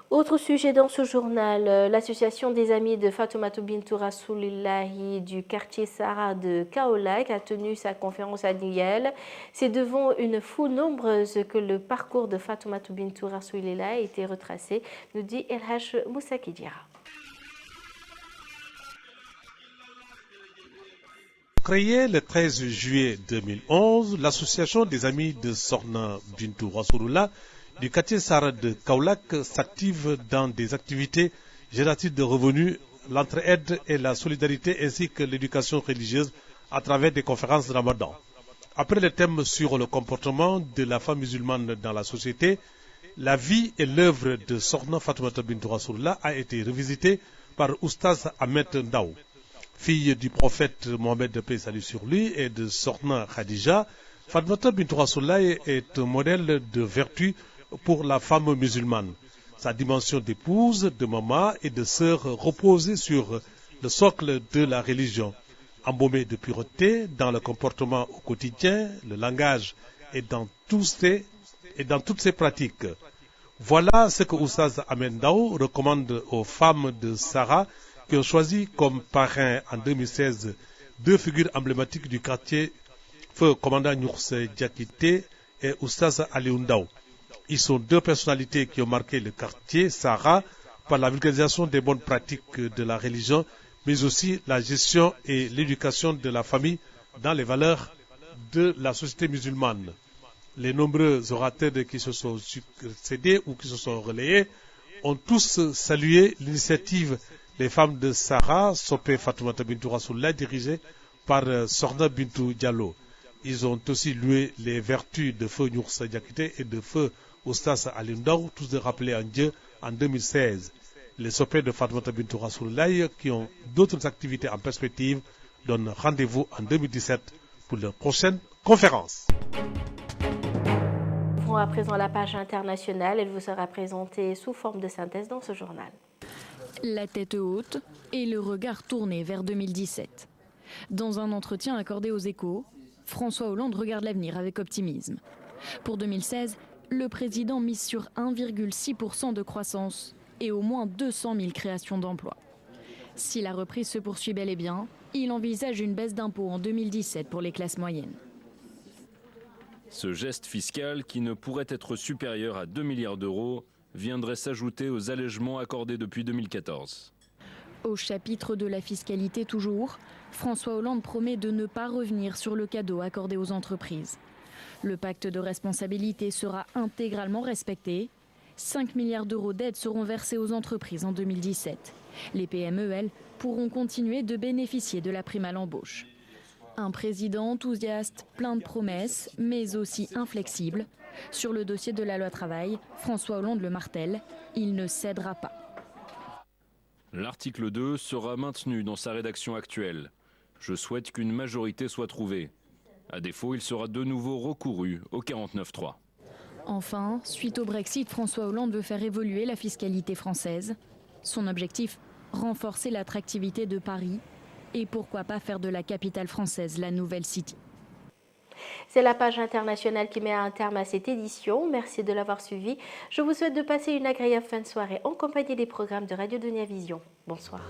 Autre sujet dans ce journal, l'association des amis de Fatoumata Bintou Rasulillahi du quartier Sahara de Kaolack a tenu sa conférence annuelle. C'est devant une foule nombreuse que le parcours de Fatoumata Bintou Rasulillahi a été retracé, nous dit El Haj Moussa Kidira. Créée le 13 juillet 2011, l'association des amis de Sokhna Bintou Rasulullah du quartier Sahara de Kaolack s'active dans des activités génératives de revenus, l'entraide et la solidarité ainsi que l'éducation religieuse à travers des conférences de Ramadan. Après le thème sur le comportement de la femme musulmane dans la société, la vie et l'œuvre de Sokhna Fatoumata Bintou Rasulullah a été revisitée par Oustaz Ahmed Ndaw. Fille du prophète Mohammed de paix salut sur lui et de Sokhna Khadija, Fatoumata Bintou Rasulullah est un modèle de vertu pour la femme musulmane. Sa dimension d'épouse, de maman et de sœur reposait sur le socle de la religion, embaumée de pureté dans le comportement au quotidien, le langage et dans toutes ses pratiques. Voilà ce que Oustaz Ahmed Ndaw recommande aux femmes de Sahara qui ont choisi comme parrain en 2016 deux figures emblématiques du quartier, feu commandant Nours Diakité et Oustaz Aliou Ndaw. Ils sont deux personnalités qui ont marqué le quartier Sahara par la vulgarisation des bonnes pratiques de la religion, mais aussi la gestion et l'éducation de la famille dans les valeurs de la société musulmane. Les nombreux orateurs qui se sont succédés ou qui se sont relayés ont tous salué l'initiative des femmes de Sahara, Sopé Fatoumata Bintou Rasulullah, dirigée par Sokhna Bintou Diallo. Ils ont aussi loué les vertus de feu Nours Diakité et de feu Oustaz Aliou Ndaw, tous deux rappelés en Dieu en 2016. Les Sopé de Fatoumata Bintou Rasulullah, qui ont d'autres activités en perspective, donnent rendez-vous en 2017 pour leur prochaine conférence. Ouvrons à présent la page internationale. Elle vous sera présentée sous forme de synthèse dans ce journal. La tête haute et le regard tourné vers 2017. Dans un entretien accordé aux Échos, François Hollande regarde l'avenir avec optimisme. Pour 2016, le président mise sur 1,6% de croissance et au moins 200 000 créations d'emplois. Si la reprise se poursuit bel et bien, il envisage une baisse d'impôts en 2017 pour les classes moyennes. Ce geste fiscal, qui ne pourrait être supérieur à 2 milliards d'euros, viendrait s'ajouter aux allègements accordés depuis 2014. Au chapitre de la fiscalité toujours, François Hollande promet de ne pas revenir sur le cadeau accordé aux entreprises. Le pacte de responsabilité sera intégralement respecté. 5 milliards d'euros d'aides seront versés aux entreprises en 2017. Les PME, elles, pourront continuer de bénéficier de la prime à l'embauche. Un président enthousiaste, plein de promesses, mais aussi inflexible. Sur le dossier de la loi travail, François Hollande le martèle, il ne cédera pas. L'article 2 sera maintenu dans sa rédaction actuelle. Je souhaite qu'une majorité soit trouvée. À défaut, il sera de nouveau recouru au 49.3. Enfin, suite au Brexit, François Hollande veut faire évoluer la fiscalité française. Son objectif, renforcer l'attractivité de Paris et pourquoi pas faire de la capitale française la nouvelle City. C'est la page internationale qui met un terme à cette édition. Merci de l'avoir suivi. Je vous souhaite de passer une agréable fin de soirée en compagnie des programmes de Radio Dunia Vision. Bonsoir.